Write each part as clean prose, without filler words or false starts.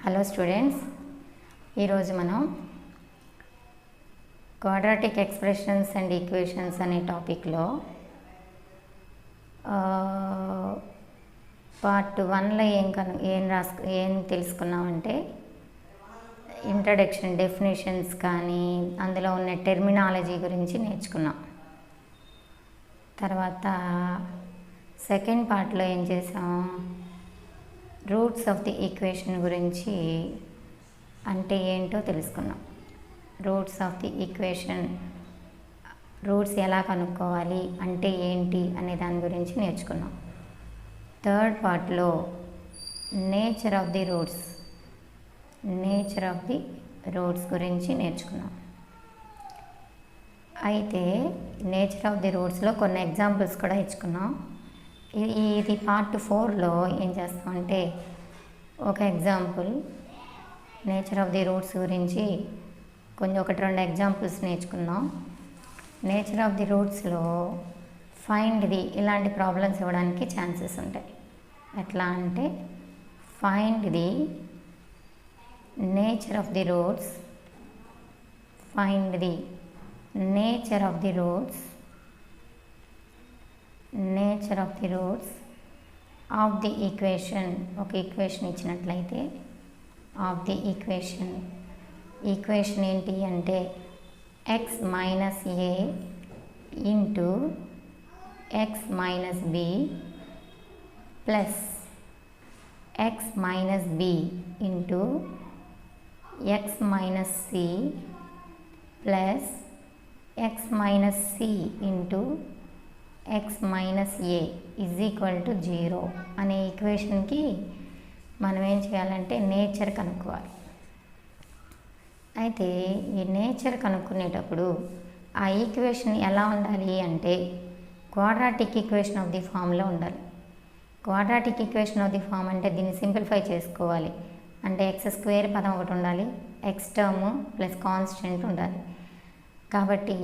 Hello students, ఈరోజు మనం quadratic expressions and equations అనే టాపిక్లో పార్ట్ 1లో ఏం తెలుసుకున్నామంటే ఇంట్రడక్షన్, డెఫినేషన్స్ కానీ అందులో ఉన్న టెర్మినాలజీ గురించి నేర్చుకున్నాం. తర్వాత సెకండ్ పార్ట్లో ఏం చేసాం, రూట్స్ ఆఫ్ ది ఈక్వేషన్ గురించి అంటే ఏంటో తెలుసుకున్నాం. Roots of the equation, roots ఎలా కనుక్కోవాలి, అంటే ఏంటి అనే దాని గురించి నేర్చుకున్నాం. థర్డ్ పార్ట్లో నేచర్ ఆఫ్ ది రూట్స్ గురించి నేర్చుకున్నాం. అయితే నేచర్ ఆఫ్ ది రూట్స్లో కొన్ని ఎగ్జాంపుల్స్ కూడా ఇచ్చుకున్నాం. ఇది పార్ట్ 4లో ఏం చేస్తామంటే ఒక example nature of the roots గురించి ఒకటి రెండు ఎగ్జాంపుల్స్ నేర్చుకుందాం. నేచర్ ఆఫ్ ది రూట్స్లో ఫైండ్ ది ఇలాంటి ప్రాబ్లమ్స్ ఇవ్వడానికి ఛాన్సెస్ ఉంటాయి. ఎట్లా అంటే find the nature of the roots, find the nature of the roots of the equation. ఒక ఈక్వేషన్ ఇచ్చినట్లయితే ఆఫ్ ది ఈక్వేషన్ ఏంటి అంటే x minus a into x minus b plus x minus b into x minus c plus x minus c into x minus a is equal to 0 అనే ఈక్వేషన్కి మనం ఏం చేయాలంటే nature కనుక్కోవాలి. అయితే ఈ నేచర్ కనుక్కునేటప్పుడు ఆ ఈక్వేషన్ ఎలా ఉండాలి అంటే క్వాడ్రాటిక్ ఈక్వేషన్ ఆఫ్ ది ఫామ్లో ఉండాలి. Quadratic equation of the form అంటే దీన్ని సింప్లిఫై చేసుకోవాలి. అంటే x² పదం ఒకటి ఉండాలి, x టర్మ్ ప్లస్ కాన్స్టెంట్ ఉండాలి. కాబట్టి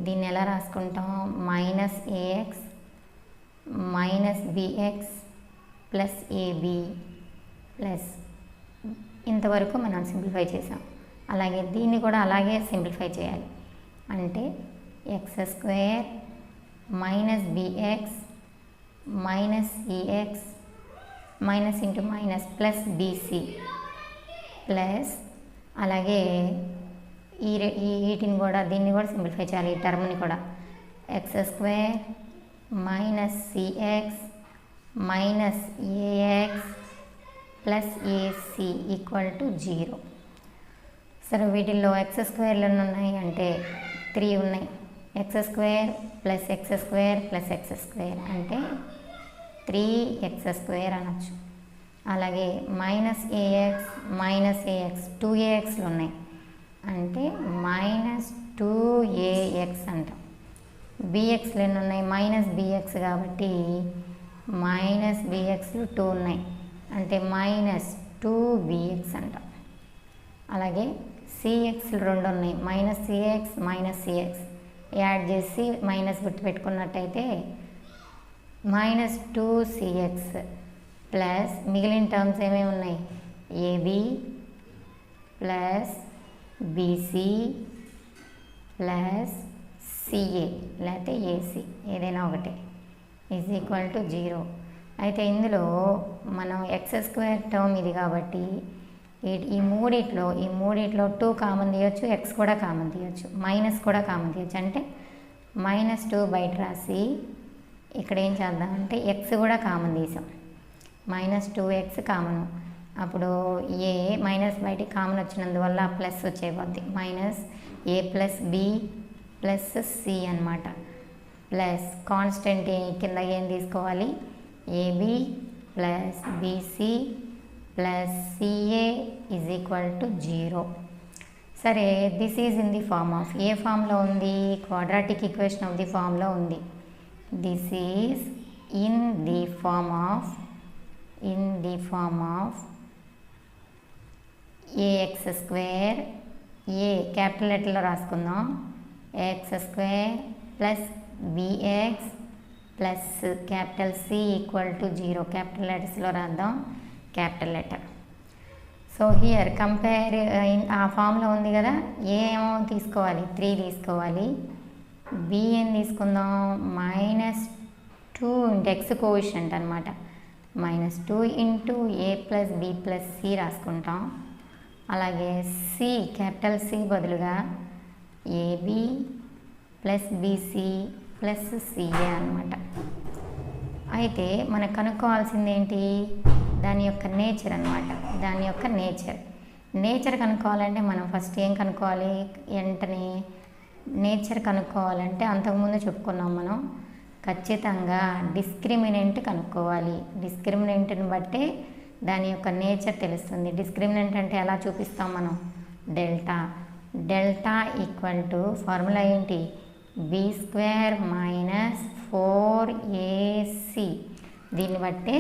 దీన్ని ఎలా రాసుకుంటాం, minus ax minus bx plus ab plus ఇంతవరకు మనం సింప్లిఫై చేసాం. అలాగే దీన్ని కూడా అలాగే సింప్లిఫై చేయాలి. అంటే x² minus bx minus ex minus into minus plus bc plus అలాగే వీటిని కూడా దీన్ని కూడా సింప్లిఫై చేయాలి. ఈ టర్మ్ని కూడా x² minus cx minus ax plus ac equal to 0. సరే, వీటిల్లో x² ఉన్నాయి అంటే 3 ఉన్నాయి. x² plus x² plus x² అంటే 3x² అనొచ్చు. అలాగే మైనస్ ax మైనస్ ax 2axలు ఉన్నాయి అంటే మైనస్ 2ax అంటాం. bxలు ఎన్ని ఉన్నాయి, మైనస్ bx కాబట్టి మైనస్ bxలు 2 ఉన్నాయి అంటే మైనస్ 2bx అంటాం. అలాగే cxలు 2 ఉన్నాయి, minus cx minus cx add చేసి మైనస్ గుర్తు పెట్టుకున్నట్టయితే మైనస్ 2cx ప్లస్ మిగిలిన టర్మ్స్ ఏమేమి ఉన్నాయి, ab plus bc plus ca లేకపోతే ac ఏదైనా ఒకటి ఈజ్ ఈక్వల్ టు 0. అయితే ఇందులో మనం x² టర్మ్ ఇది కాబట్టి ఈ మూడిట్లో 2 కామన్ తీయచ్చు, x కూడా కామన్ తీయచ్చు, మైనస్ కూడా కామన్ తీయచ్చు. అంటే మైనస్ 2 బయట రాసి ఇక్కడ ఏం చేద్దామంటే x కూడా కామన్ తీసాం, మైనస్ 2x కామన్. అప్పుడు ఏ మైనస్ బయటికి కామన్ వచ్చినందువల్ల ప్లస్ వచ్చేపోద్ది, minus a plus b plus c అనమాట. ప్లస్ కాన్స్టెంట్ కింద ఏం తీసుకోవాలి, ab plus bc plus ca is equal to 0. సరే, this is in the form of a ఫామ్లో ఉంది, క్వాడ్రాటిక్ ఈక్వేషన్ ఆఫ్ ది ఫామ్లో ఉంది. This is in the form of ax², A capital లెటర్లో రాసుకుందాం, x² plus bx plus capital C equal to 0. Capital లెటర్స్లో రాద్దాం, capital letter. So here compare ఆ ఫామ్లో ఉంది కదా, ఏ ఏమో తీసుకోవాలి 3 తీసుకోవాలి, బి ఏం తీసుకుందాం -2 ఇంటూ ఎక్స్ కోఎఫిషియంట్ అనమాట, -2 ఇంటూ ఏ ప్లస్ బి ప్లస్ సి రాసుకుంటాం. అలాగే సి క్యాపిటల్ సి బదులుగా ab plus BC plus ca అనమాట. అయితే మనకు కనుక్కోవాల్సింది ఏంటి, దాని యొక్క నేచర్ అనమాట. దాని యొక్క నేచర్ కనుక్కోవాలంటే మనం ఫస్ట్ ఏం కనుక్కోవాలి, వెంటనే నేచర్ కనుక్కోవాలంటే అంతకుముందు చెప్పుకున్నాం మనం, ఖచ్చితంగా డిస్క్రిమినెంట్ కనుక్కోవాలి. డిస్క్రిమినెంట్ని బట్టి దాని యొక్క నేచర్ తెలుస్తుంది. డిస్క్రిమినెంట్ అంటే ఎలా చూపిస్తాం మనం, డెల్టా ఈక్వల్ టు ఫార్ములా ఏంటి, b² - 4ac. దీన్ని బట్టి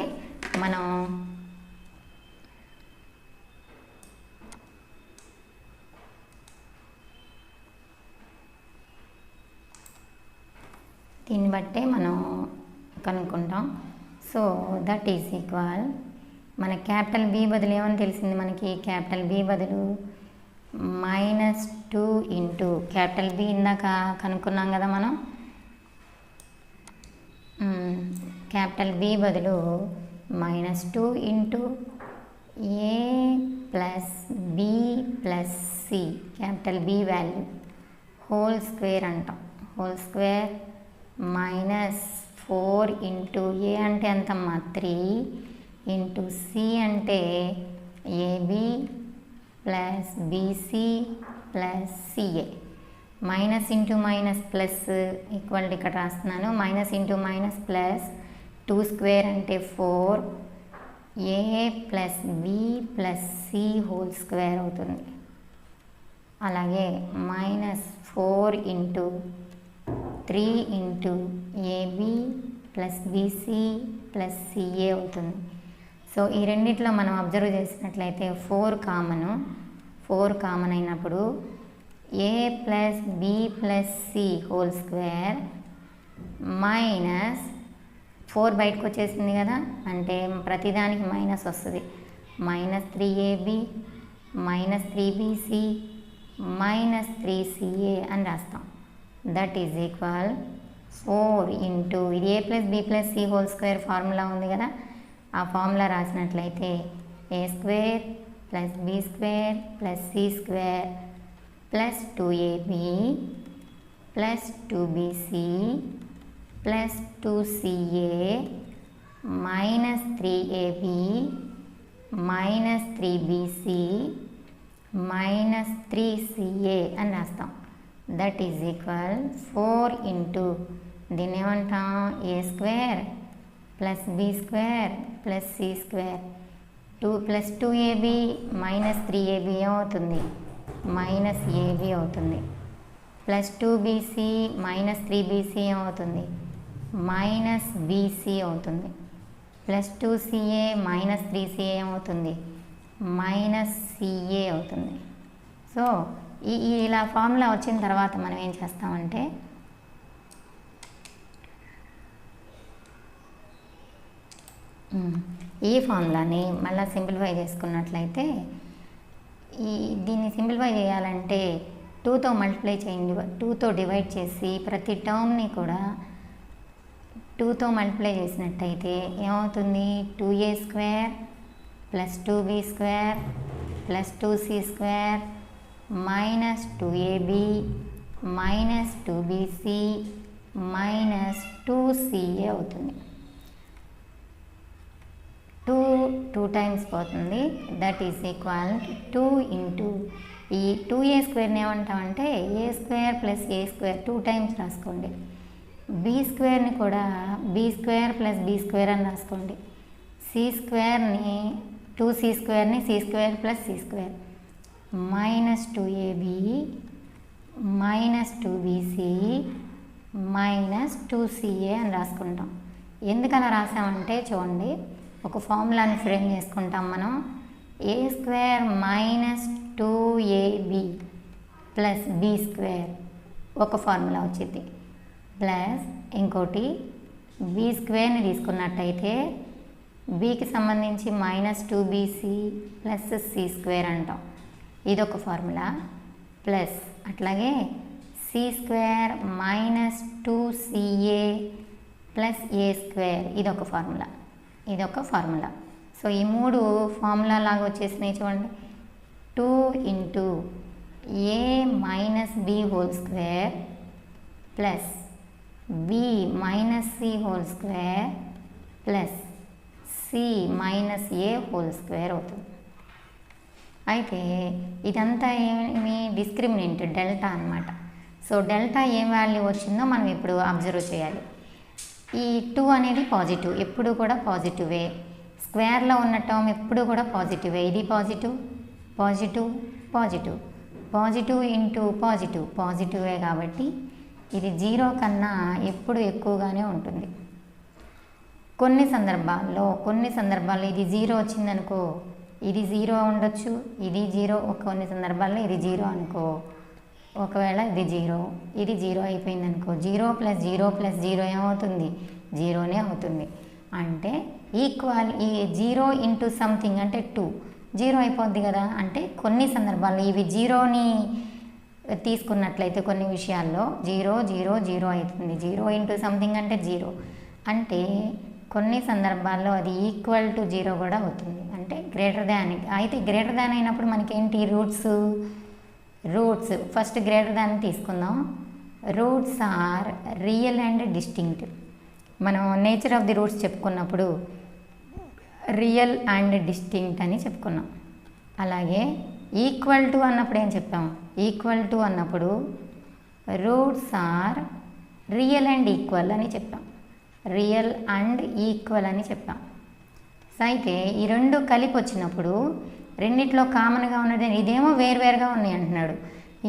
మనం కనుక్కుంటాం. సో దట్ ఈజ్ ఈక్వల్, మన క్యాపిటల్ బి బదులు ఏమని తెలిసింది మనకి, క్యాపిటల్ బి బదులు -2 ఇంటూ క్యాపిటల్ బి ఇందాక కనుక్కున్నాం కదా మనం, క్యాపిటల్ బి బదులు -2 ఇంటూ ఏ plus B plus C, capital B value whole square అంటాం, హోల్ స్క్వేర్ -4 ఇంటూ ఏ అంటే ఎంతమ్మా 3 ఇంటూ సి అంటే AB plus BC plus CA. Minus into minus plus equal ఇక్కడ రాస్తున్నాను, మైనస్ ఇంటూ మైనస్ ప్లస్ 2² అంటే 4, A plus B plus C whole square అవుతుంది. అలాగే -4 into 3 into AB plus BC plus CA అవుతుంది. So ఈ రెండిట్లో మనం అబ్జర్వ్ చేసినట్లయితే 4 కామన్ అయినప్పుడు A plus B plus C whole square -4 బయటకు వచ్చేసింది కదా, అంటే ప్రతిదానికి మైనస్ వస్తుంది, -3ab -3bc -3ca అని రాస్తాం. దట్ ఈజ్ ఈక్వల్ 4 ఇంటూ ఇది A plus B plus C whole square formula ఉంది కదా, ఆ ఫార్ములా రాసినట్లయితే a² plus b² plus c² plus 2ab plus 2bc plus 2ca -3ab -3bc -3ca అని రాస్తాం. దట్ ఈజ్ ఈక్వల్ 4 ఇంటూ దీన్ని ఏమంటాం a² plus b² plus c² 2 plus 2ab -3ab ఏమవుతుంది, -ab అవుతుంది, ప్లస్ 2bc -3bc ఏమవుతుంది, -bc అవుతుంది, plus 2ca -3ca ఏమవుతుంది, -ca అవుతుంది. సో ఇలా ఫార్ములా వచ్చిన తర్వాత మనం ఏం చేస్తామంటే ఈ ఫార్ములాని మళ్ళీ సింప్లిఫై చేసుకున్నట్లయితే, దీన్ని సింప్లిఫై చేయాలంటే 2తో మల్టిప్లై చేయండి, 2తో డివైడ్ చేసి ప్రతి టర్మ్ని కూడా 2తో మల్టిప్లై చేసినట్టయితే ఏమవుతుంది, 2a² plus 2b² plus 2c² -2ab -2bc -2ca అవుతుంది. 2 టైమ్స్ పోతుంది. దట్ ఈజ్ ఈక్వల్ 2 ఇంటూ ఈ 2a² ఏమంటామంటే a² ప్లస్ a² 2 టైమ్స్ రాసుకోండి. b² కూడా b² ప్లస్ b² అని రాసుకోండి. c²ని 2c² c² plus c² -2ab -2bc -2ca అని రాసుకుంటాం. ఎందుకలా రాసామంటే చూడండి, ఒక ఫార్ములాని ఫ్రేమ్ చేసుకుంటాం మనం. a² -2ab ప్లస్ b² ఒక ఫార్ములా వచ్చింది, ప్లస్ ఇంకోటి b²ని తీసుకున్నట్టయితే బీకి సంబంధించి -2bc ప్లస్ c² అంటాం, ఇదొక ఫార్ములా. ప్లస్ అట్లాగే c² -2ca ప్లస్ a² ఇదొక ఫార్ములా. సో ఈ 3 ఫార్ములా లాగా వచ్చేసినాయి చూడండి. 2 into a - b whole square plus b - c whole square plus c - a whole square అవుతుంది. అయితే ఇదంతా ఏమి డిస్క్రిమినెంట్ డెల్టా అన్నమాట. సో డెల్టా ఏం వాల్యూ వచ్చిందో మనం ఇప్పుడు అబ్జర్వ్ చేయాలి. ఈ 2 అనేది పాజిటివ్, ఎప్పుడు కూడా పాజిటివే. స్క్వేర్లో ఉన్న టర్మ్ ఎప్పుడు కూడా పాజిటివే. ఇది positive positive positive positive into positive పాజిటివే కాబట్టి ఇది 0 కన్నా ఎప్పుడు ఎక్కువగానే ఉంటుంది. కొన్ని సందర్భాల్లో ఇది 0 వచ్చిందనుకో, ఇది 0 ఉండొచ్చు, ఇది 0. కొన్ని సందర్భాల్లో ఇది 0 అనుకో, ఒకవేళ ఇది 0, ఇది 0 అయిపోయింది అనుకో, 0 + 0 + 0 ఏమవుతుంది? 0నే అవుతుంది. అంటే ఈక్వల్ ఈ 0 ఇంటూ సంథింగ్ అంటే 2 0 అయిపోద్ది కదా. అంటే కొన్ని సందర్భాల్లో ఇవి 0ని తీసుకున్నట్లయితే కొన్ని విషయాల్లో 0 0 0 అవుతుంది. 0 ఇంటూ సంథింగ్ అంటే 0. అంటే కొన్ని సందర్భాల్లో అది ఈక్వల్ టు 0 కూడా అవుతుంది, అంటే గ్రేటర్ దాన్. అయితే గ్రేటర్ దాన్ అయినప్పుడు మనకేంటి? రూట్స్ ఫస్ట్ గ్రేటర్ దాన్ తీసుకుందాం. Roots are real and distinct. మనం నేచర్ ఆఫ్ ది రూట్స్ చెప్పుకున్నప్పుడు రియల్ అండ్ డిస్టింక్ట్ అని చెప్పుకున్నాం. అలాగే ఈక్వల్ టు అన్నప్పుడు ఏం చెప్పాం? ఈక్వల్ టు అన్నప్పుడు roots are real and equal అని చెప్పాం. రియల్ అండ్ ఈక్వల్ అని చెప్పాం. సో అయితే ఈ రెండు కలిపి వచ్చినప్పుడు రెండిట్లో కామన్గా ఉన్నది, ఇదేమో వేరువేరుగా ఉన్నాయి అంటున్నాడు,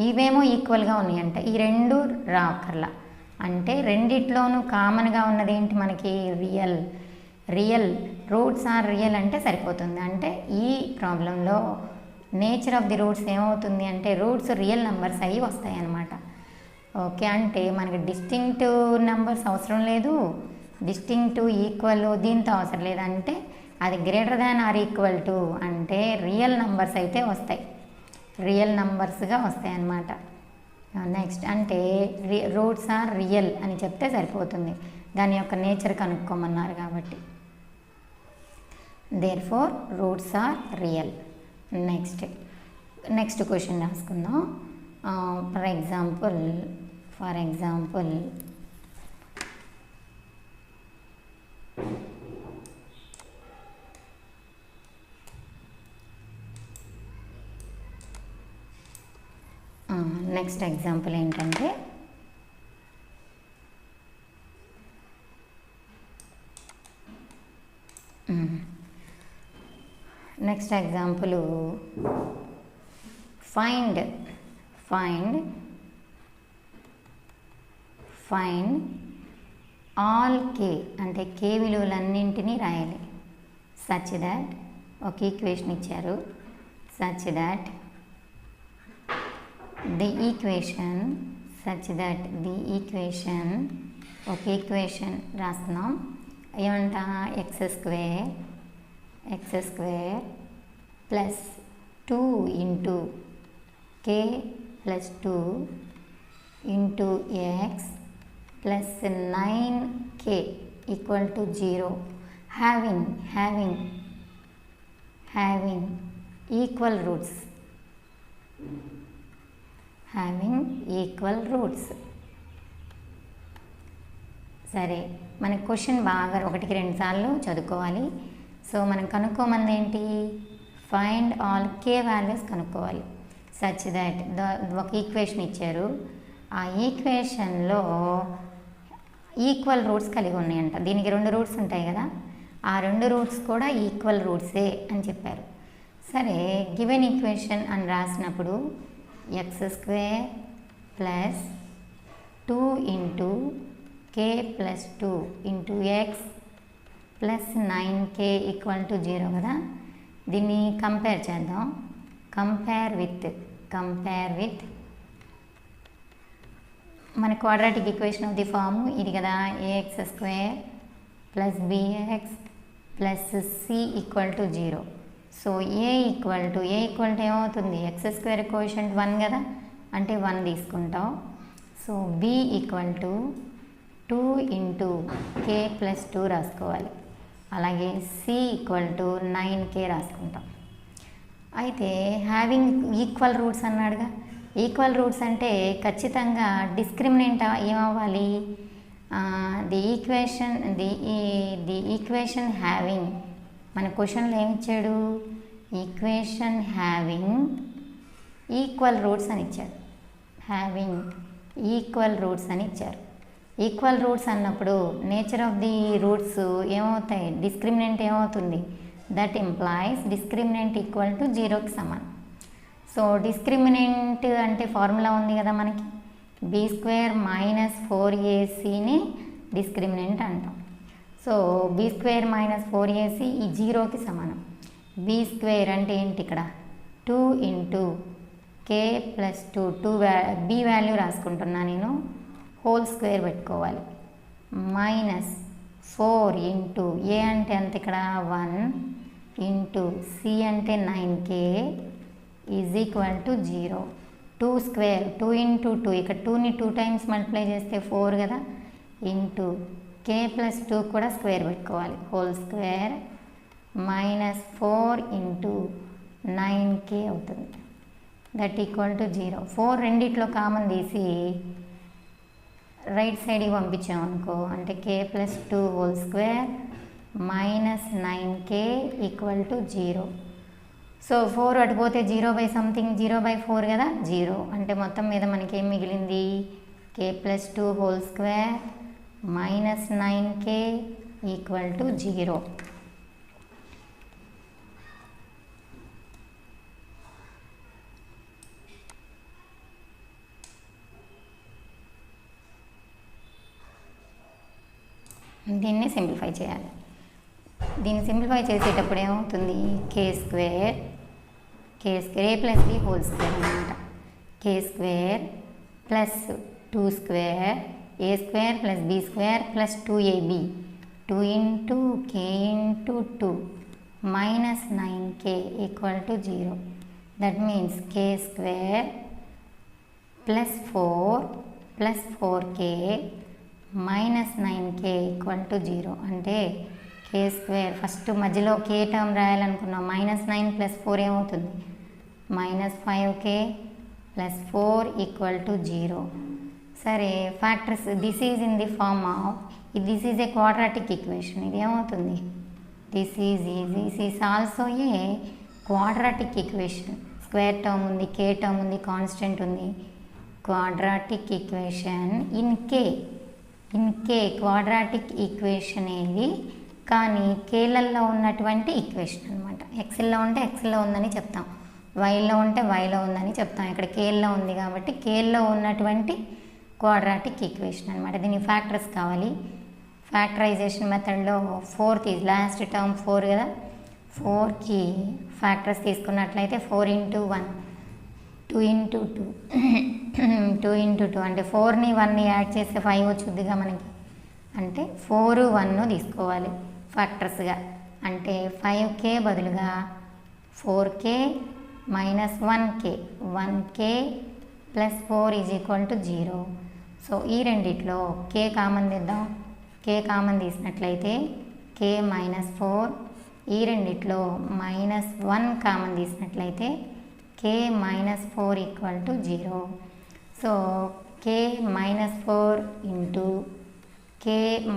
ఇవేమో ఈక్వల్గా ఉన్నాయి అంట. ఈ రెండు రాకర్లా. అంటే రెండిట్లోనూ కామన్గా ఉన్నది ఏంటి మనకి? రియల్ రూట్స్ ఆర్ రియల్ అంటే సరిపోతుంది. అంటే ఈ ప్రాబ్లంలో నేచర్ ఆఫ్ ది రూట్స్ ఏమవుతుంది అంటే రూట్స్ రియల్ నెంబర్స్ అయ్యి వస్తాయి అన్నమాట. ఓకే, అంటే మనకి డిస్టింక్ట్ నెంబర్స్ అవసరం లేదు, డిస్టింక్ట్ ఈక్వల్ దీంతో అవసరం లేదు. అంటే అది greater than or equal to అంటే రియల్ నెంబర్స్ అయితే వస్తాయి, రియల్ నెంబర్స్గా వస్తాయి అన్నమాట. నెక్స్ట్ అంటే రూట్స్ ఆర్ రియల్ అని చెప్తే సరిపోతుంది, దాని యొక్క నేచర్ కనుక్కోమన్నారు కాబట్టి. Therefore roots are real. Next question రాసుకుందాం. ఫర్ ఎగ్జాంపుల్ నెక్స్ట్ ఎగ్జాంపుల్ ఏంటంటే next example find all k అంటే k విలువలన్నింటినీ రాయాలి. సచ్ దాట్ ఒక ఈక్వేషన్ ఇచ్చారు. సచ్ దాట్ ది ఈక్వేషన్ ఒక ఈక్వేషన్ రాస్తున్నాం. ఏమంట? X square plus 2 into k plus 2 into x plus 9k equal to 0 having equal roots. సరే, మన క్వశ్చన్ బాగా 1-2 సార్లు చదువుకోవాలి. సో మనం కనుక్కోమంది ఏంటి? ఫైండ్ ఆల్ k వాల్యూస్ కనుక్కోవాలి. సచ్ దాట్ ఒక ఈక్వేషన్ ఇచ్చారు, ఆ ఈక్వేషన్లో ఈక్వల్ రూట్స్ కలిగి ఉన్నాయంట. దీనికి 2 రూట్స్ ఉంటాయి కదా, ఆ 2 రూట్స్ కూడా ఈక్వల్ రూట్సే అని చెప్పారు. సరే, గివెన్ ఈక్వేషన్ అని రాసినప్పుడు x square plus 2 into k plus 2 into x plus 9k equal to 0 కదా. దీన్ని కంపేర్ చేద్దాం. కంపేర్ విత్ మన quadratic equation of the form ఇది కదా, ax² plus bx plus c equal to 0. So a equal to ఏమవుతుంది, x square coefficient 1 కదా, అంటే 1 తీసుకుంటాం. So b equal to 2 into k plus 2 రాసుకోవాలి. అలాగే సి ఈక్వల్ టు 9k రాసుకుంటాం. అయితే హ్యావింగ్ ఈక్వల్ రూట్స్ అన్నాడుగా, ఈక్వల్ రూట్స్ అంటే ఖచ్చితంగా డిస్క్రిమినెంట్ ఏమవ్వాలి, ది ఈక్వేషన్ హ్యావింగ్, మన క్వశ్చన్లో ఏమిచ్చాడు, ఈక్వేషన్ హ్యావింగ్ ఈక్వల్ రూట్స్ అని ఇచ్చారు. హ్యావింగ్ ఈక్వల్ రూట్స్ అని ఇచ్చారు. ఈక్వల్ రూట్స్ అన్నప్పుడు నేచర్ ఆఫ్ ది రూట్స్ ఏమవుతాయి, డిస్క్రిమినెంట్ ఏమవుతుంది, that implies discriminant equal to 0కి సమానం. సో డిస్క్రిమినెంట్ అంటే ఫార్ములా ఉంది కదా మనకి, b² - 4ac డిస్క్రిమినెంట్ అంటాం. సో b² - 4ac ఈ 0కి సమానం. b² అంటే ఏంటి, ఇక్కడ 2 into k plus 2 b value రాసుకుంటున్నా నేను, హోల్ స్క్వేర్ పెట్టుకోవాలి, -4 ఇంటూ ఏ అంటే అంత ఇక్కడ 1 ఇంటూ సి అంటే 9k is equal to 0. 2 square 2 into 2, ఇక్కడ 2ని 2 టైమ్స్ మల్టిప్లై చేస్తే 4 కదా, ఇంటూ k ప్లస్ 2 కూడా స్క్వేర్ పెట్టుకోవాలి, హోల్ స్క్వేర్ -4 ఇంటూ 9k అవుతుంది, దట్ ఈక్వల్ టు 0. 4 రెండిట్లో కామన్ తీసి రైట్ సైడ్కి పంపించామనుకో, అంటే k plus 2 whole square -9k equal to 0. So 4 అటుపోతే 0/something 0/4 కదా, 0 అంటే మొత్తం మీద మనకి ఏం మిగిలింది, k plus 2 whole square -9k equal to 0. దీన్ని సింప్లిఫై చేయాలి. దీన్ని సింప్లిఫై చేసేటప్పుడు ఏమవుతుంది, k² ఏ ప్లస్ బి హోల్ స్క్వేర్ అనమాట, k² plus 2² a² plus b² plus 2ab 2 into k into 2 -9k equal to 0. That means k² plus 4 plus 4k -9k equal to 0. అంటే k² first మధ్యలో k term రాయాలనుకున్నాం, -9 plus 4 ఏమవుతుంది, -5k plus 4 equal to 0. సరే factors, this is in the form of, this is a quadratic equation. ఇది ఏమవుతుంది, this is also a quadratic equation. Square term ఉంది, k term ఉంది, constant ఉంది, quadratic equation in k quadratic equation ఏది, కానీ కేలల్లో ఉన్నటువంటి equation అనమాట. ఎక్స్ఎల్లో ఉంటే ఎక్స్లో ఉందని చెప్తాం, వైలో ఉంటే వైలో ఉందని చెప్తాం. ఇక్కడ కేల్లో ఉంది కాబట్టి కేల్లో ఉన్నటువంటి క్వాడ్రాటిక్ ఈక్వేషన్ అనమాట. దీని ఫ్యాక్టర్స్ కావాలి. ఫ్యాక్టరైజేషన్ మెథడ్లో 4th లాస్ట్ టర్మ్ 4 కదా, 4కి ఫ్యాక్టర్స్ తీసుకున్నట్లయితే 4 ఇంటూ 1 2 ఇంటూ 2 ఇంటూ 2 అంటే 4ని 1ని యాడ్ చేస్తే 5 వచ్చుద్దిగా మనకి, అంటే 4 1 తీసుకోవాలి ఫ్యాక్టర్స్గా. అంటే 5k బదులుగా 4k minus 1k plus 4 is equal to 0. So ఈ రెండిట్లో k కామన్ తీద్దాం, k కామన్ తీసినట్లయితే k -4, ఈ రెండిట్లో -1 కామన్ తీసినట్లయితే k -4 equal to 0. So k -4 into k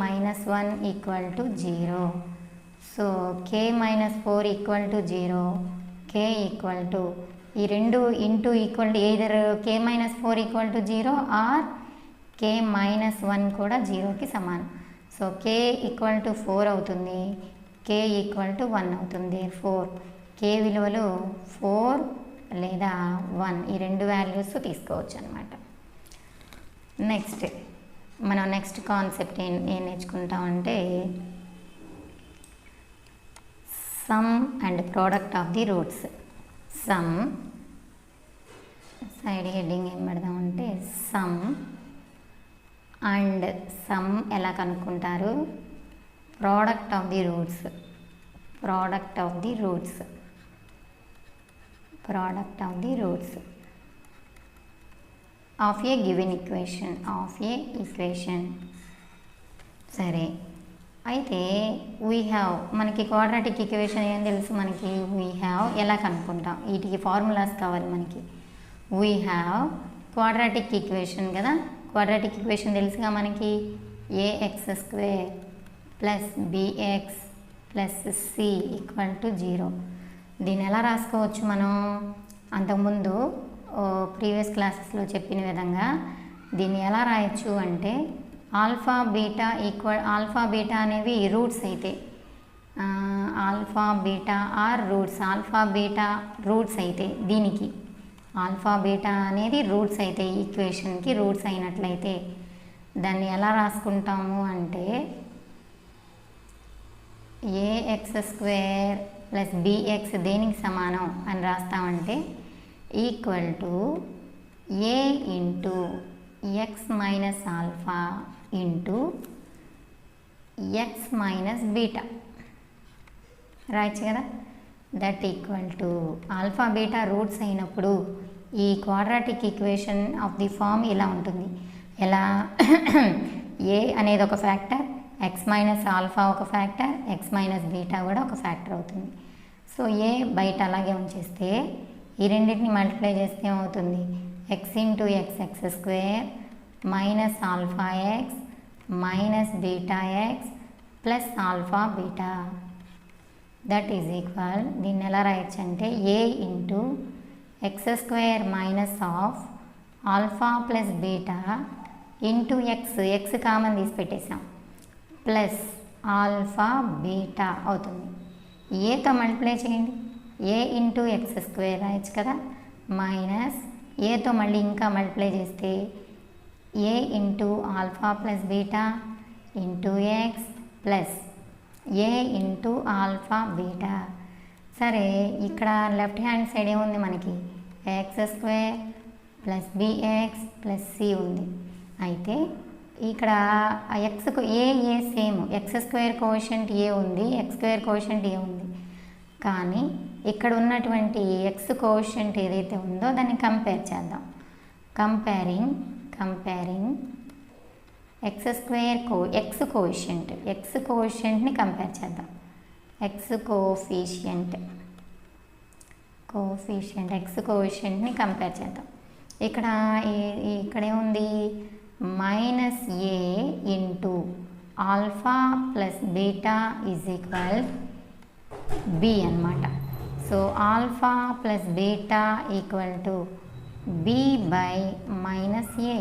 -1 equal to 0. So k -4 equal to 0, k equal to ఈ రెండు into equal to either k -4 equal to 0 or k -1 కూడా 0కి సమానం. సో k ఈక్వల్ టు 4 అవుతుంది, k equal to 1 అవుతుంది. 4 k విలువలు 4 లేదా 1 ఈ రెండు వాల్యూస్ తీసుకోవచ్చు అనమాట. నెక్స్ట్ మనం నెక్స్ట్ కాన్సెప్ట్ ఏం నేర్చుకుంటామంటే sum and product of the roots. Sum side heading ఏం పెడదామంటే సమ్ అండ్ సమ్ ఎలా కనుక్కుంటారు, product of the roots product of the roots of a given equation సరే, అయితే వీ హ్యావ్ మనకి క్వాడ్రాటిక్ ఈక్వేషన్ ఏం తెలుసు మనకి, వీ హ్యావ్ ఎలా కనుక్కుంటాం, వీటికి ఫార్ములాస్ కావాలి మనకి. వీ హ్యావ్ క్వాడ్రాటిక్ ఈక్వేషన్ కదా, క్వాడ్రాటిక్ ఈక్వేషన్ తెలుసుగా మనకి, ax² plus bx plus c = 0. దీన్ని ఎలా రాసుకోవచ్చు మనం, అంతకుముందు ప్రీవియస్ క్లాసెస్లో చెప్పిన విధంగా దీన్ని ఎలా రాయొచ్చు అంటే ఆల్ఫా బీటా అనేవి రూట్స్ అయితే, alpha beta are roots, alpha beta roots అయితే దీనికి, ఆల్ఫా బీటా అనేది రూట్స్ అయితే ఈక్వేషన్కి రూట్స్ అయినట్లయితే దాన్ని ఎలా రాసుకుంటాము అంటే ax² ప్లస్ bx దేనికి సమానం అని రాస్తామంటే equal to a into x minus alpha into x minus beta రాయచ్చు కదా. That equal to alpha beta roots అయినప్పుడు ఈ quadratic equation of the form ఇలా ఉంటుంది. ఎలా a అనేది ఒక ఫ్యాక్టర్, x మైనస్ ఆల్ఫా ఒక ఫ్యాక్టర్, x మైనస్ బీటా కూడా ఒక ఫ్యాక్టర్ అవుతుంది. సో a బయట అలాగే ఉంచేస్తే ఈ రెండింటిని మల్టిప్లై చేస్తే ఏమవుతుంది, x into x² minus alpha x minus beta x plus alpha beta that is equal, దీన్ని ఎలా రాయొచ్చు అంటే a into x² minus of alpha plus beta into x common తీసి పెట్టేసాం ప్లస్ ఆల్ఫా బీటా అవుతుంది. ఏతో మల్టిప్లై చేయండి, a ఇంటూ x² రాయొచ్చు కదా, మైనస్ ఏతో మళ్ళీ ఇంకా మల్టిప్లై చేస్తే a into alpha plus beta into x plus a into alpha beta. సరే, ఇక్కడ లెఫ్ట్ హ్యాండ్ సైడ్ ఏముంది మనకి, x² plus bx plus c ఉంది. అయితే ఇక్కడ ఎక్స్కు ఏ సేమ్, x² కోషెంట్ ఏ ఉంది, x² కోషెంట్ ఏ ఉంది, కానీ ఇక్కడ ఉన్నటువంటి x కోషెంట్ ఏదైతే ఉందో దాన్ని కంపేర్ చేద్దాం. కంపేరింగ్ x కోషెంట్ని కంపేర్ చేద్దాం. x కోషెంట్ని కంపేర్ చేద్దాం. ఇక్కడేముంది, minus a into alpha plus beta is equal b అన్నమాట. So alpha plus beta equal to b by minus a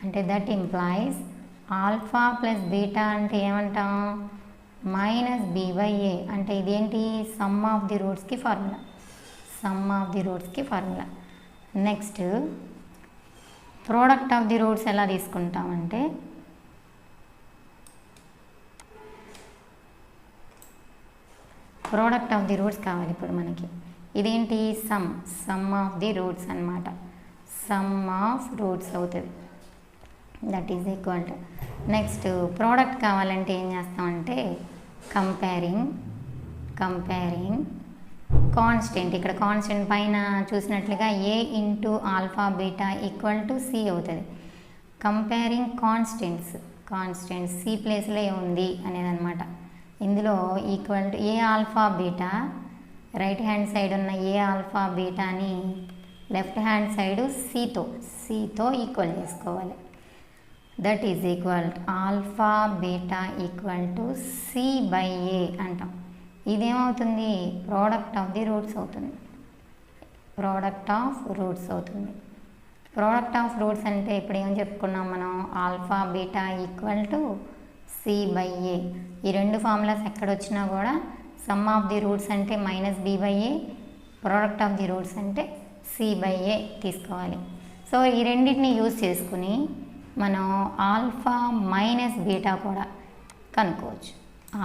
అంటే that implies alpha plus beta అంటే ఏమంటాం, మైనస్ b బై a అంటే ఇదేంటి, సమ్ ఆఫ్ ది రూట్స్కి formula. Next product of the roots ఎలా తీసుకుంటామంటే product of the roots కావాలి ఇప్పుడు మనకి. ఇదేంటి, సమ్ ఆఫ్ ది రూట్స్ అన్నమాట, సమ్ ఆఫ్ రూట్స్ అవుతుంది. That is equal to, next product కావాలంటే ఏం చేస్తామంటే కంపేరింగ్ కాన్స్టెంట్, ఇక్కడ కాన్స్టెంట్ పైన చూసినట్లుగా a into alpha beta equal to c అవుతుంది. కంపేరింగ్ కాన్స్టెంట్స్ c ప్లేస్లో ఏముంది అనేది అనమాట. ఇందులో equal to A alpha beta, right hand side ఉన్న ఏ ఆల్ఫా బీటాని లెఫ్ట్ హ్యాండ్ సైడ్ సితో ఈక్వల్ చేసుకోవాలి. That is equal alpha beta equal to c by a అంటాం. ఇదేమవుతుంది, ప్రోడక్ట్ ఆఫ్ ది రూట్స్ అవుతుంది. ప్రోడక్ట్ ఆఫ్ రూట్స్ అంటే ఇప్పుడు ఏం చెప్పుకున్నాం మనం, alpha beta equal to c by a. ఈ రెండు ఫార్ములాస్ ఎక్కడొచ్చినా కూడా సమ్ ఆఫ్ ది రూట్స్ అంటే minus b by a, product of the roots అంటే c బై a తీసుకోవాలి. సో ఈ రెండింటిని యూజ్ చేసుకుని మనం ఆల్ఫా మైనస్ బీటా కూడా కనుక్కోవచ్చు.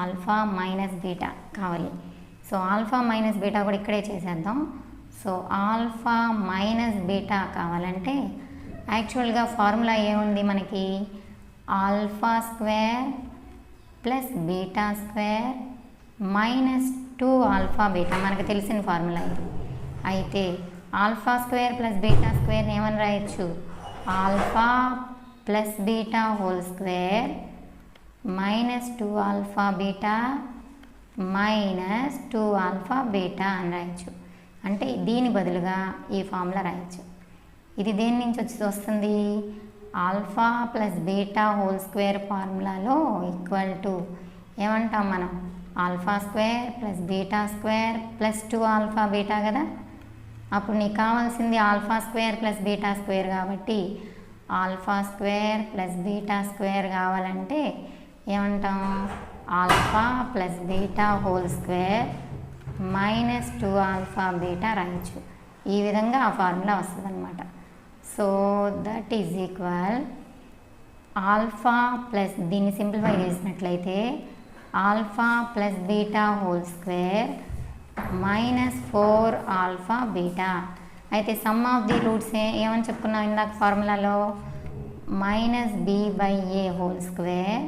ఆల్ఫా మైనస్ బీటా కావాలి. సో ఆల్ఫా మైనస్ బీటా కూడా ఇక్కడే చేసేద్దాం. సో ఆల్ఫా మైనస్ బీటా కావాలంటే యాక్చువల్గా ఫార్ములా ఏముంది మనకి, alpha square plus beta square minus 2 alpha beta మనకు తెలిసిన ఫార్ములా ఇది. అయితే ఆల్ఫా స్క్వేర్ ప్లస్ బీటా స్క్వేర్ని ఏమని రాయొచ్చు, alpha plus beta whole square minus 2 alpha beta minus 2 alpha beta అని రాయొచ్చు. అంటే దీని బదులుగా ఈ ఫార్ములా రాయొచ్చు. ఇది దేని నుంచి వస్తుంది, alpha plus beta whole square ఫార్ములాలో ఈక్వల్ టు ఏమంటాం మనం, alpha square plus beta square plus 2 alpha beta కదా. అప్పుడు నీకు కావాల్సింది alpha square plus beta square కాబట్టి alpha square plus beta square కావాలంటే ఏమంటాం, alpha plus beta whole square minus 2 alpha beta రాయొచ్చు. ఈ విధంగా ఆ ఫార్ములా వస్తుంది అనమాట. So that is equal alpha plus, దీన్ని సింప్లిఫై చేసినట్లయితే alpha plus beta whole square minus 4 alpha beta. అయితే సమ్ ఆఫ్ ది రూట్స్ ఏమని చెప్పుకున్నాం ఇందాక ఫార్ములాలో, minus B by A whole square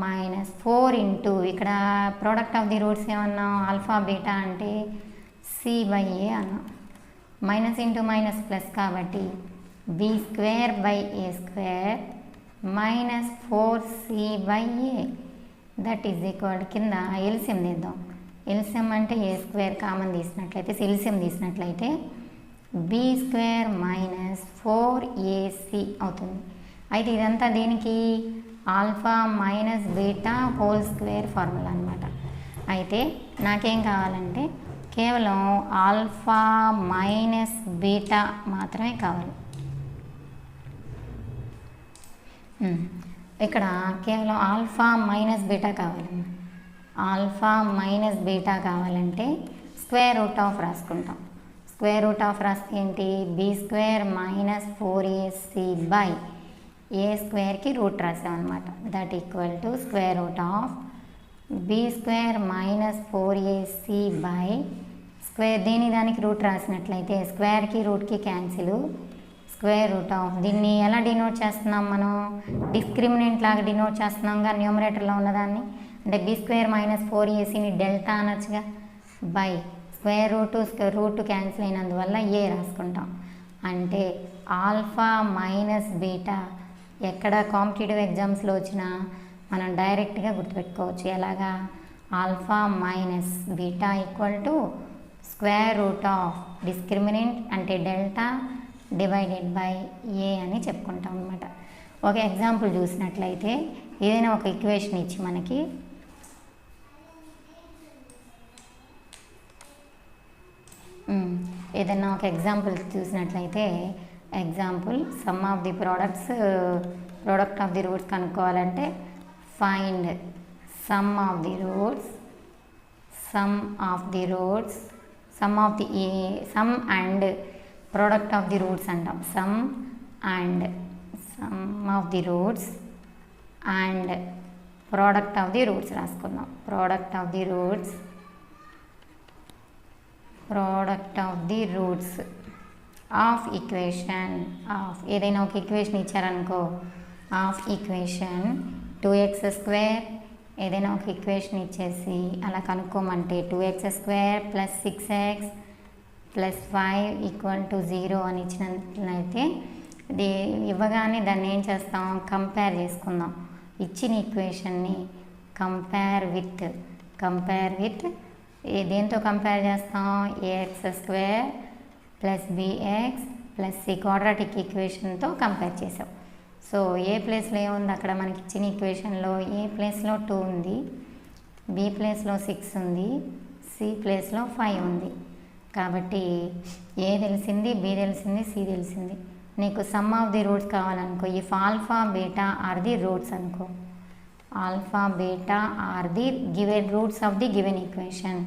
minus 4 into ఇక్కడ ప్రోడక్ట్ ఆఫ్ ది రూట్స్ ఏమన్నాం, alpha beta అంటే సి బై ఏ అన్నాం. మైనస్ ఇంటూ మైనస్ ప్లస్ కాబట్టి B square by A square minus 4c by A that is equal కింద LCM తీద్దాం. LCM అంటే A square common తీసినట్లయితే, LCM తీసినట్లయితే B square minus 4ac అవుతుంది. అయితే ఇదంతా దేనికి, alpha minus beta whole square formula అనమాట. అయితే నాకేం కావాలంటే కేవలం ఆల్ఫా మైనస్ బీటా మాత్రమే కావాలి. ఇక్కడ కేవలం ఆల్ఫా మైనస్ బీటా కావాలమ్మా. ఆల్ఫా మైనస్ బీటా కావాలంటే స్క్వేర్ రూట్ ఆఫ్ రాసుకుంటాం. స్క్వేర్ రూట్ ఆఫ్ రాస్తే ఏంటి, B square minus 4ac by A స్క్వేర్కి రూట్ రాసామన్నమాట. That equal to square root of B square minus 4ac by square, దానికి root రాసినట్లయితే స్క్వేర్కి రూట్కి క్యాన్సిల్, స్క్వేర్ రూట్ ఆఫ్, దీన్ని ఎలా డినోట్ చేస్తున్నాం మనం, డిస్క్రిమినెంట్ లాగా డినోట్ చేస్తున్నాంగా న్యూమరేటర్లో ఉన్నదాన్ని. అంటే బి స్క్వేర్ మైనస్ 4acని డెల్టా అనొచ్చుగా, బై స్క్వేర్ రూట్ క్యాన్సిల్ అయినందువల్ల ఏ రాసుకుంటాం. అంటే ఆల్ఫా మైనస్ బీటా ఎక్కడ కాంపిటేటివ్ ఎగ్జామ్స్లో వచ్చినా మనం డైరెక్ట్గా గుర్తుపెట్టుకోవచ్చు. ఎలాగా, alpha minus beta equal to square root of discriminant అంటే డెల్టా డివైడెడ్ బై ఏ అని చెప్పుకుంటాం అనమాట. ఒక ఎగ్జాంపుల్ చూసినట్లయితే ఏదైనా ఒక ఈక్వేషన్ ఇచ్చి మనకి ఏదైనా ఒక ఎగ్జాంపుల్ చూసినట్లయితే example sum of the product of the roots కనుక్కోవాలంటే find sum of the roots sum and product of the roots అంటాం. Sum of the roots and product of the roots రాసుకుందాం. Product of the roots of equation of, ఏదైనా ఒక equation ఇచ్చారనుకో, of equation 2x² ఏదైనా ఒక equation ఇచ్చేసి అలా కనుక్కోమంటే 2x² plus 6x plus 5 equal to 0 అని ఇచ్చినట్లయితే ఇది ఇవ్వగానే దాన్ని ఏం చేస్తాం, కంపేర్ చేసుకుందాం. ఇచ్చిన ఈక్వేషన్ని కంపేర్ విత్ దేంతో కంపేర్ చేస్తాం, ax² plus bx plus c quadratic ఈక్వేషన్తో కంపేర్ చేసాం. సో ఏ ప్లేస్లో ఏముంది అక్కడ మనకి ఇచ్చిన ఈక్వేషన్లో, ఏ ప్లేస్లో 2 ఉంది, బి ప్లేస్లో 6 ఉంది, సి ప్లేస్లో 5 ఉంది. కాబట్టి ఏ తెలిసింది, బి తెలిసింది, సి తెలిసింది. నీకు సమ్ ఆఫ్ ది రూట్స్ కావాలనుకో, if alpha beta are the roots అనుకో, alpha beta are the given roots of the given equation,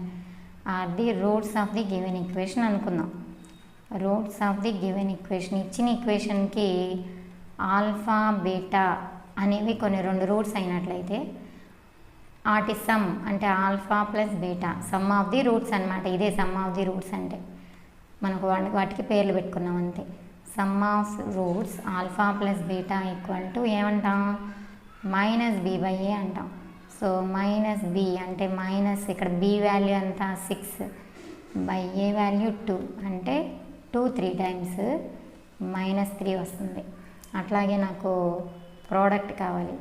అనుకుందాం. Roots of the given equation, ఇచ్చిన ఈక్వేషన్కి ఆల్ఫా బీటా అనేవి కొన్ని 2 రూట్స్ అయినట్లయితే వాటి సమ్ అంటే alpha plus beta some of the roots అనమాట. ఇదే సమ్ ఆఫ్ ది రూట్స్ అంటే మనకు వాటికి పేర్లు పెట్టుకున్నాం అంతే. Some of roots alpha plus beta equal to ఏమంటాం, మైనస్ బి బై ఏ అంటాం. సో సో మైనస్ బి అంటే మైనస్ ఇక్కడ బి వాల్యూ ఎంత 6 బై ఏ వాల్యూ 2 అంటే 2 3 టైమ్స్ -3 వస్తుంది. అట్లాగే నాకు ప్రోడక్ట్ కావాలి,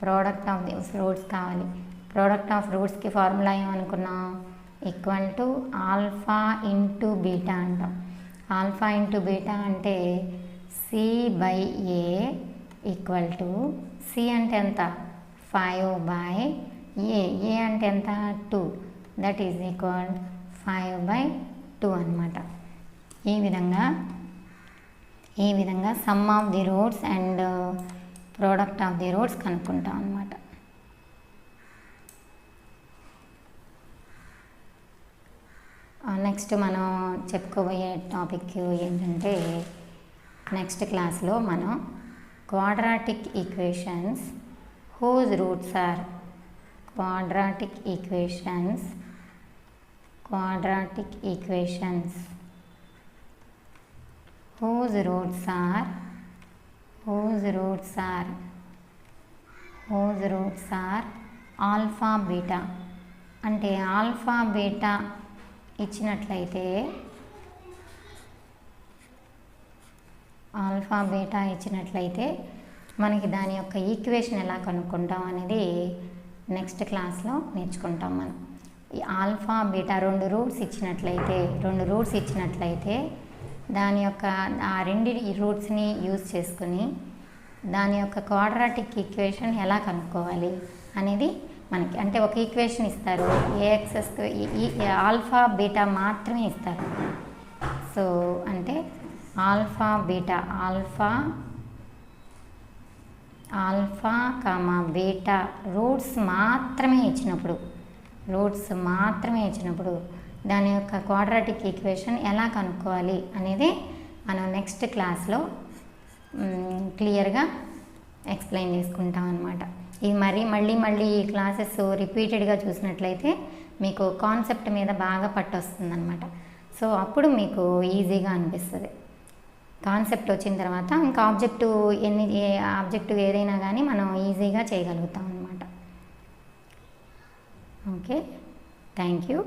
ప్రోడక్ట్ ఆఫ్ ది రూట్స్ కావాలి. ప్రోడక్ట్ ఆఫ్ రూట్స్కి ఫార్ములా ఏమనుకున్నాం, equal to alpha into beta అంటాం. ఆల్ఫా ఇంటూ బీటా అంటే C by A equal to C అంటే ఎంత 5 బై ఏ అంటే ఎంత 2, దట్ ఈజ్ ఈక్వల్ 5 బై 2 అనమాట. ఈ విధంగా sum of the roots and product of the roots కనుక్కుంటాం అనమాట. నెక్స్ట్ మనం చెప్పుకోబోయే టాపిక్ ఏంటంటే నెక్స్ట్ క్లాస్లో మనం quadratic equations whose roots are quadratic equations whose roots are alpha beta అంటే ఆల్ఫా బీటా ఇచ్చినట్లయితే మనకి దాని యొక్క ఈక్వేషన్ ఎలా కనుక్కుంటాం అనేది నెక్స్ట్ క్లాస్లో నేర్చుకుంటాం మనం. ఈ ఆల్ఫా బీటా రెండు రూట్స్ ఇచ్చినట్లయితే దాని యొక్క ఆ రెండు రూట్స్ని యూజ్ చేసుకుని దాని యొక్క క్వాడ్రాటిక్ ఈక్వేషన్ ఎలా కనుక్కోవాలి అనేది మనకి, అంటే ఒక ఈక్వేషన్ ఇస్తారు, ఏఎక్స్ ఆల్ఫా బీటా మాత్రమే ఇస్తారు. సో అంటే ఆల్ఫా కామా బీటా రూట్స్ మాత్రమే ఇచ్చినప్పుడు దాని యొక్క క్వాడ్రాటిక్ ఈక్వేషన్ ఎలా కనుక్కోవాలి అనేది మనం నెక్స్ట్ క్లాస్లో క్లియర్గా ఎక్స్ప్లెయిన్ చేసుకుంటాం అన్నమాట. ఇది మళ్ళీ ఈ క్లాసెస్ రిపీటెడ్గా చూసినట్లయితే మీకు కాన్సెప్ట్ మీద బాగా పట్టొస్తుంది అనమాట. సో అప్పుడు మీకు ఈజీగా అనిపిస్తుంది. కాన్సెప్ట్ వచ్చిన తర్వాత ఇంకా ఆబ్జెక్టివ్ ఏదైనా కానీ మనం ఈజీగా చేయగలుగుతాం అన్నమాట. Okay, thank you.